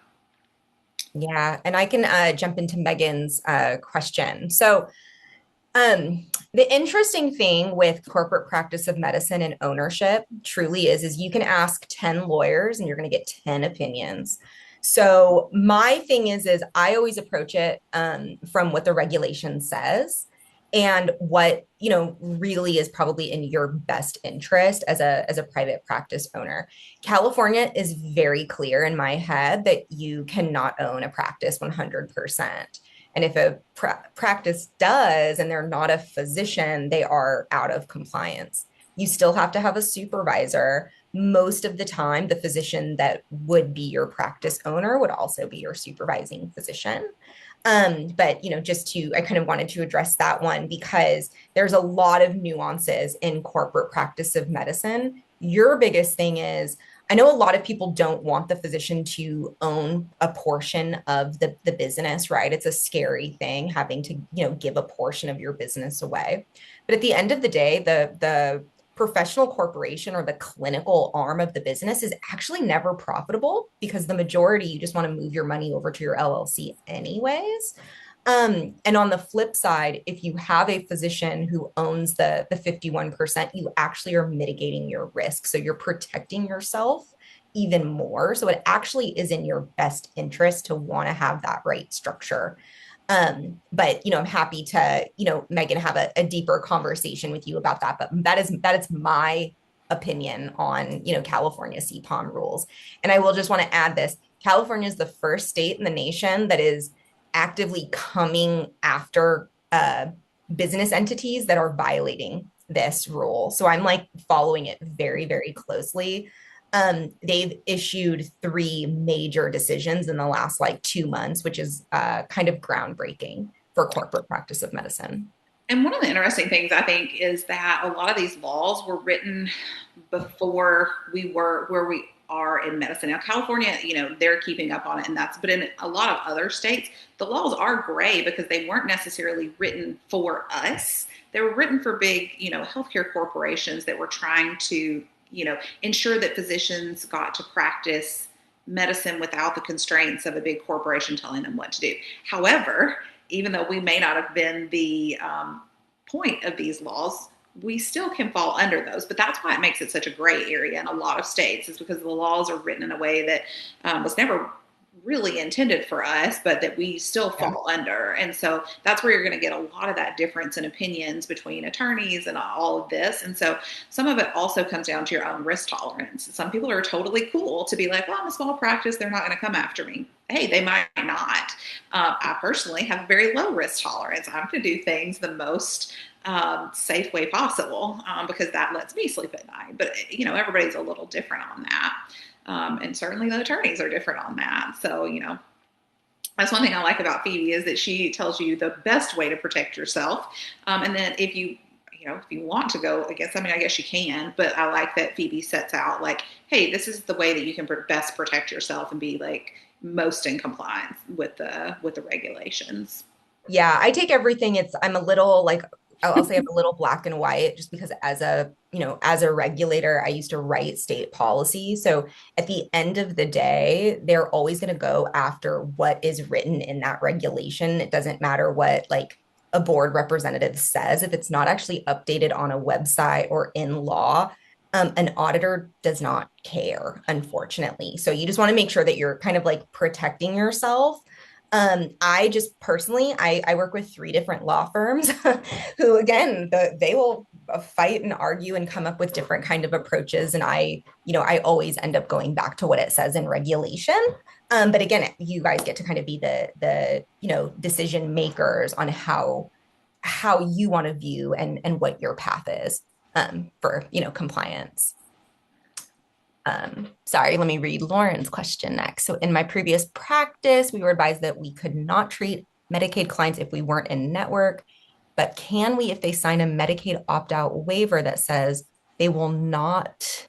Yeah, and I can jump into Megan's question. So, the interesting thing with corporate practice of medicine and ownership truly is you can ask 10 lawyers and you're going to get 10 opinions. So my thing is I always approach it from what the regulation says and what, really is probably in your best interest as a private practice owner. California is very clear in my head that you cannot own a practice 100%. And if a practice does and they're not a physician, they are out of compliance. You still have to have a supervisor. Most of the time, the physician that would be your practice owner would also be your supervising physician. But I kind of wanted to address that one because there's a lot of nuances in corporate practice of medicine. Your biggest thing is, I know a lot of people don't want the physician to own a portion of the business, right? It's a scary thing having to, give a portion of your business away. But at the end of the day, the professional corporation or the clinical arm of the business is actually never profitable because the majority, you just want to move your money over to your LLC anyways. And on the flip side, if you have a physician who owns the 51%, you actually are mitigating your risk. So you're protecting yourself even more. So it actually is in your best interest to want to have that right structure. But I'm happy to, Megan, have a deeper conversation with you about that. But that is my opinion on, California CPOM rules. And I will just want to add this. California is the first state in the nation that is actively coming after business entities that are violating this rule. So I'm like following it very, very closely. They've issued 3 major decisions in the last like 2 months, which is kind of groundbreaking for corporate practice of medicine. And one of the interesting things I think is that a lot of these laws were written before we were where we are in medicine. Now, California, they're keeping up on it, but in a lot of other states, the laws are gray because they weren't necessarily written for us. They were written for big, healthcare corporations that were trying to, ensure that physicians got to practice medicine without the constraints of a big corporation telling them what to do. However, even though we may not have been the point of these laws, we still can fall under those. But that's why it makes it such a gray area in a lot of states, is because the laws are written in a way that was never really intended for us, but that we still fall under. And so that's where you're going to get a lot of that difference in opinions between attorneys and all of this. And so some of it also comes down to your own risk tolerance. Some people are totally cool to be like, well, I'm a small practice, they're not going to come after me. Hey, they might not. I personally have a very low risk tolerance. I'm going to do things the most safe way possible because that lets me sleep at night. But, everybody's a little different on that. And certainly the attorneys are different on that. So, that's one thing I like about Phoebe is that she tells you the best way to protect yourself. And then if you want to go, I guess you can, but I like that Phoebe sets out like, hey, this is the way that you can best protect yourself and be like most in compliance with the regulations. Yeah, I take everything. I'm a little like, I'll say I'm a little black and white just because as a regulator, I used to write state policy. So at the end of the day, they're always going to go after what is written in that regulation. It doesn't matter what like a board representative says, if it's not actually updated on a website or in law, an auditor does not care, unfortunately. So you just want to make sure that you're kind of like protecting yourself. I just personally, I work with three different law firms who, again, they will fight and argue and come up with different kind of approaches. And I always end up going back to what it says in regulation. But again, you guys get to kind of be the decision makers on how you want to view and what your path is for compliance. Sorry, let me read Lauren's question next. So, in my previous practice, we were advised that we could not treat Medicaid clients if we weren't in network, but can we if they sign a Medicaid opt out waiver that says they will not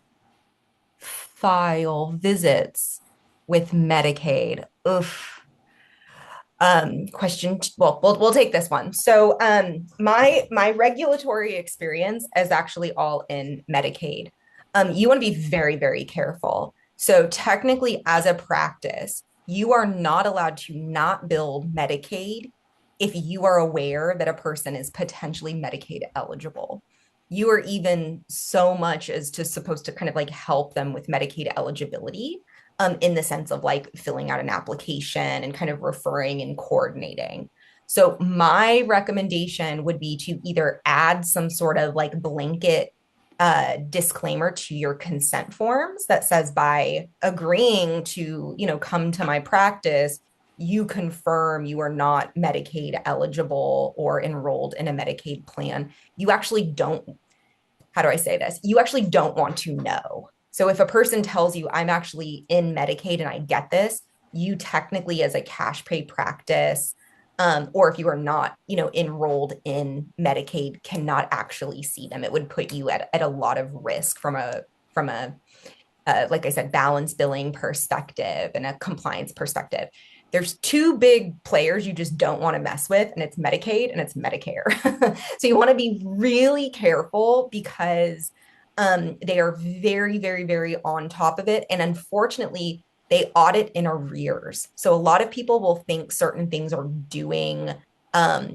file visits with Medicaid? Oof. Question. Well, we'll take this one. So, my regulatory experience is actually all in Medicaid. You want to be very, very careful. So, technically, as a practice, you are not allowed to not build Medicaid if you are aware that a person is potentially Medicaid eligible. You are even so much as to supposed to kind of like help them with Medicaid eligibility, in the sense of like filling out an application and kind of referring and coordinating. So, my recommendation would be to either add some sort of like blanket disclaimer to your consent forms that says, by agreeing to, come to my practice, you confirm you are not Medicaid eligible or enrolled in a Medicaid plan. You actually don't, how do I say this? You actually don't want to know. So if a person tells you, I'm actually in Medicaid and I get this, you technically, as a cash pay practice, or if you are not, enrolled in Medicaid, cannot actually see them. It would put you at a lot of risk from a like I said, balance billing perspective and a compliance perspective. There's two big players you just don't want to mess with, and it's Medicaid and it's Medicare. So you want to be really careful because they are very, very, very on top of it. And unfortunately, they audit in arrears. So a lot of people will think certain things are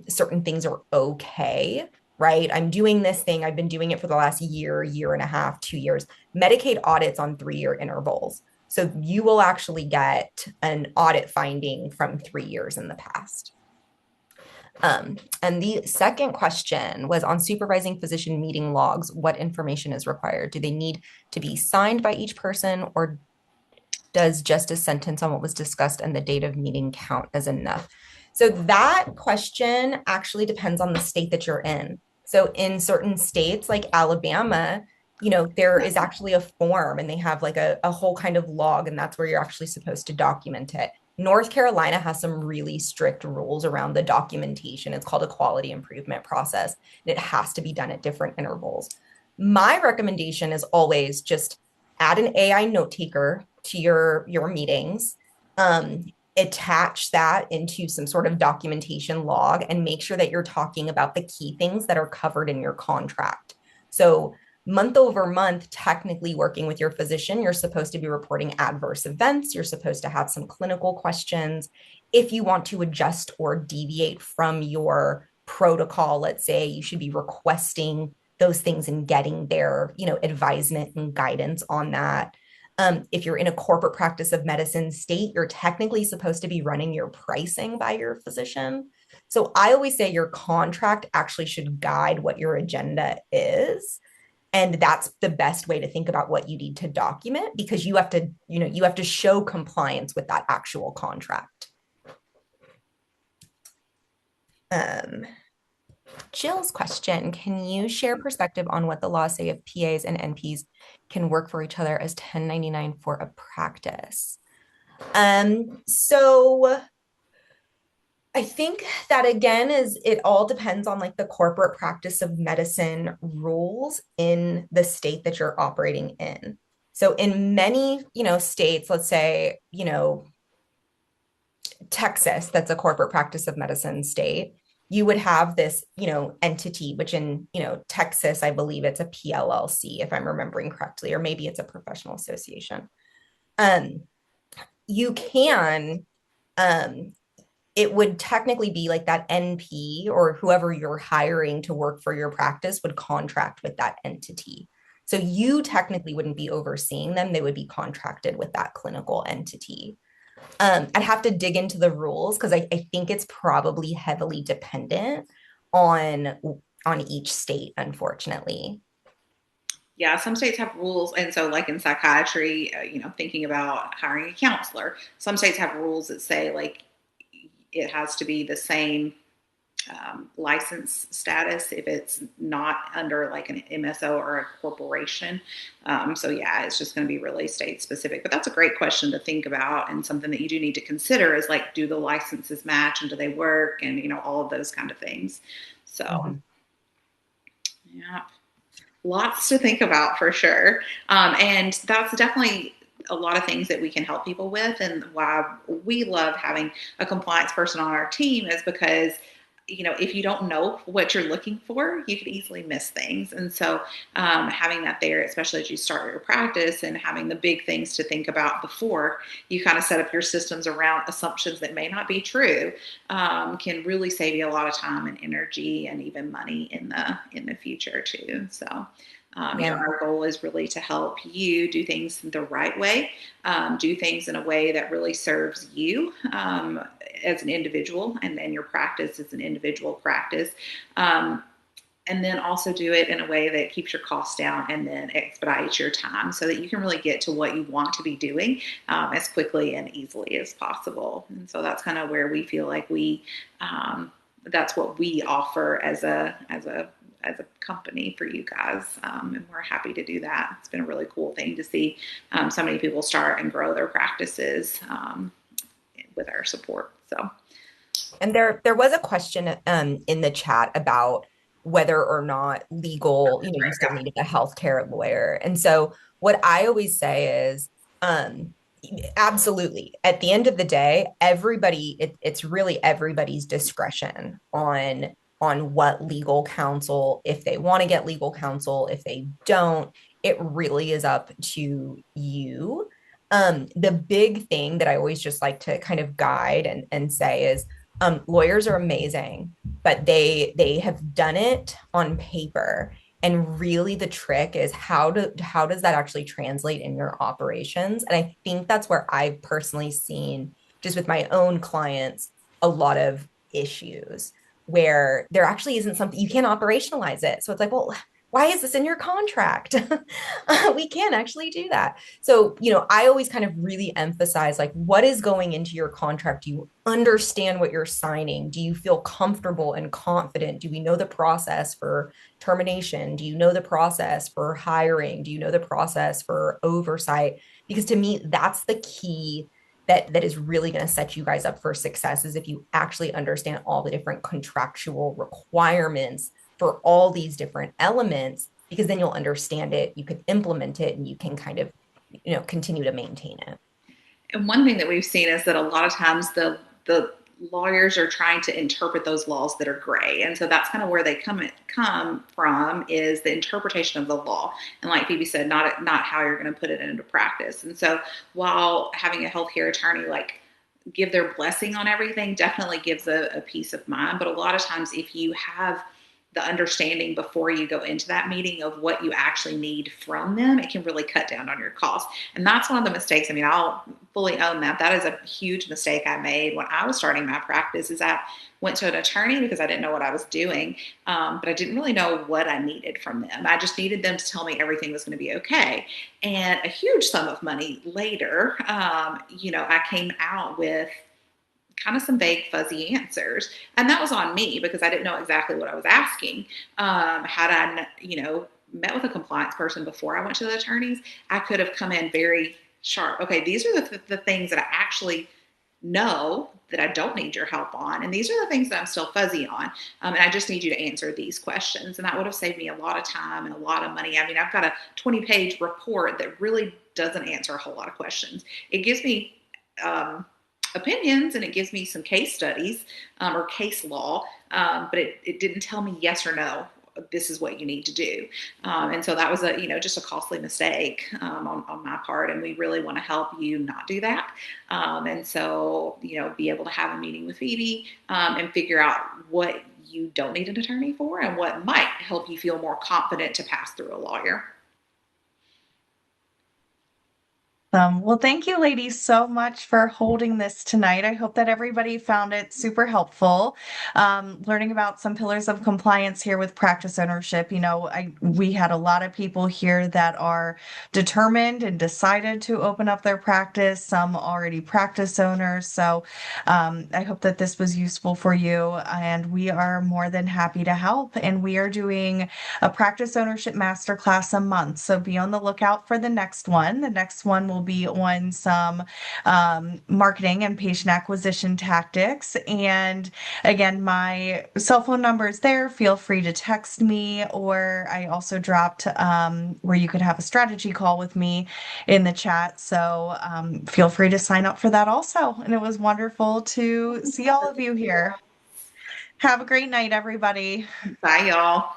certain things are okay, right? I'm doing this thing. I've been doing it for the last year, year and a half, 2 years. Medicaid audits on 3-year intervals. So you will actually get an audit finding from 3 years in the past. And the second question was on supervising physician meeting logs. What information is required? Do they need to be signed by each person, or does just a sentence on what was discussed and the date of meeting count as enough? So that question actually depends on the state that you're in. So in certain states like Alabama, there is actually a form and they have like a whole kind of log, and that's where you're actually supposed to document it. North Carolina has some really strict rules around the documentation. It's called a quality improvement process, and it has to be done at different intervals. My recommendation is always just add an AI note taker to your meetings, attach that into some sort of documentation log, and make sure that you're talking about the key things that are covered in your contract. So month over month, technically working with your physician, you're supposed to be reporting adverse events. You're supposed to have some clinical questions. If you want to adjust or deviate from your protocol, let's say, you should be requesting those things and getting their, advisement and guidance on that. If you're in a corporate practice of medicine state, you're technically supposed to be running your pricing by your physician. So I always say your contract actually should guide what your agenda is. And that's the best way to think about what you need to document, because you have to show compliance with that actual contract. Jill's question, can you share perspective on what the laws say if PAs and NPs can work for each other as 1099 for a practice? So I think that again it all depends on like the corporate practice of medicine rules in the state that you're operating in. So in many, states, let's say, Texas, that's a corporate practice of medicine state, you would have this, entity, which in, Texas, I believe it's a PLLC, if I'm remembering correctly, or maybe it's a professional association. You can, it would technically be like that NP or whoever you're hiring to work for your practice would contract with that entity. So you technically wouldn't be overseeing them, they would be contracted with that clinical entity. I'd have to dig into the rules because I think it's probably heavily dependent on on each state, unfortunately. Yeah, some states have rules, and so like in psychiatry, thinking about hiring a counselor, some states have rules that say like it has to be the same license status if it's not under like an MSO or a corporation. So yeah, it's just going to be really state specific. But that's a great question to think about, and something that you do need to consider is like, do the licenses match and do they work, and all of those kind of things. So Mhm. yeah, lots to think about for sure. And that's definitely a lot of things that we can help people with. And why we love having a compliance person on our team is because, if you don't know what you're looking for, you could easily miss things. And so having that there, especially as you start your practice and having the big things to think about before you kind of set up your systems around assumptions that may not be true, can really save you a lot of time and energy and even money in the future too. So Yeah. our goal is really to help you do things the right way, do things in a way that really serves you as an individual, and then your practice is an individual practice. And then also do it in a way that keeps your costs down and then expedites your time so that you can really get to what you want to be doing as quickly and easily as possible. And so that's kind of where we feel like that's what we offer as a company for you guys. And we're happy to do that. It's been a really cool thing to see so many people start and grow their practices with our support. So And there was a question in the chat about whether or not legal, you still needed a healthcare lawyer. And so what I always say is, absolutely. At the end of the day, it's really everybody's discretion on what legal counsel, if they want to get legal counsel, if they don't, it really is up to you. The big thing that I always just like to kind of guide and say is lawyers are amazing, but they have done it on paper. And really the trick is how does that actually translate in your operations? And I think that's where I've personally seen, just with my own clients, a lot of issues where there actually isn't something you can't operationalize it. So it's like, well, why is this in your contract? We can't actually do that. So, I always kind of really emphasize like what is going into your contract. Do you understand what you're signing? Do you feel comfortable and confident? Do we know the process for termination? Do you know the process for hiring? Do you know the process for oversight? Because to me, that's the key that is really going to set you guys up for success is if you actually understand all the different contractual requirements for all these different elements, because then you'll understand it, you can implement it, and you can kind of, continue to maintain it. And one thing that we've seen is that a lot of times the lawyers are trying to interpret those laws that are gray, and so that's kind of where they come from is the interpretation of the law. And like Phoebe said, not how you're going to put it into practice. And so while having a healthcare attorney like give their blessing on everything definitely gives a peace of mind, but a lot of times if you have the understanding before you go into that meeting of what you actually need from them, it can really cut down on your costs. And that's one of the mistakes. I mean, I'll fully own that. That is a huge mistake I made when I was starting my practice is I went to an attorney because I didn't know what I was doing, but I didn't really know what I needed from them. I just needed them to tell me everything was going to be okay. And a huge sum of money later, I came out with kind of some vague, fuzzy answers. And that was on me because I didn't know exactly what I was asking. Had I, met with a compliance person before I went to the attorneys, I could have come in very sharp. Okay, these are the things that I actually know that I don't need your help on. And these are the things that I'm still fuzzy on. And I just need you to answer these questions. And that would have saved me a lot of time and a lot of money. I mean, I've got a 20-page report that really doesn't answer a whole lot of questions. It gives me opinions and it gives me some case studies or case law, but it didn't tell me yes or no this is what you need to do. And so that was just a costly mistake on my part. And we really want to help you not do that. And so, be able to have a meeting with Phoebe and figure out what you don't need an attorney for and what might help you feel more confident to pass through a lawyer. Well, thank you, ladies, so much for holding this tonight. I hope that everybody found it super helpful. Learning about some pillars of compliance here with practice ownership. We had a lot of people here that are determined and decided to open up their practice, some already practice owners. So I hope that this was useful for you, and we are more than happy to help. And we are doing a practice ownership masterclass a month. So be on the lookout for the next one. The next one will be on some marketing and patient acquisition tactics. And again, my cell phone number is there. Feel free to text me, or I also dropped where you could have a strategy call with me in the chat. So feel free to sign up for that also. And it was wonderful to see all of you here. Have a great night, everybody. Bye, y'all.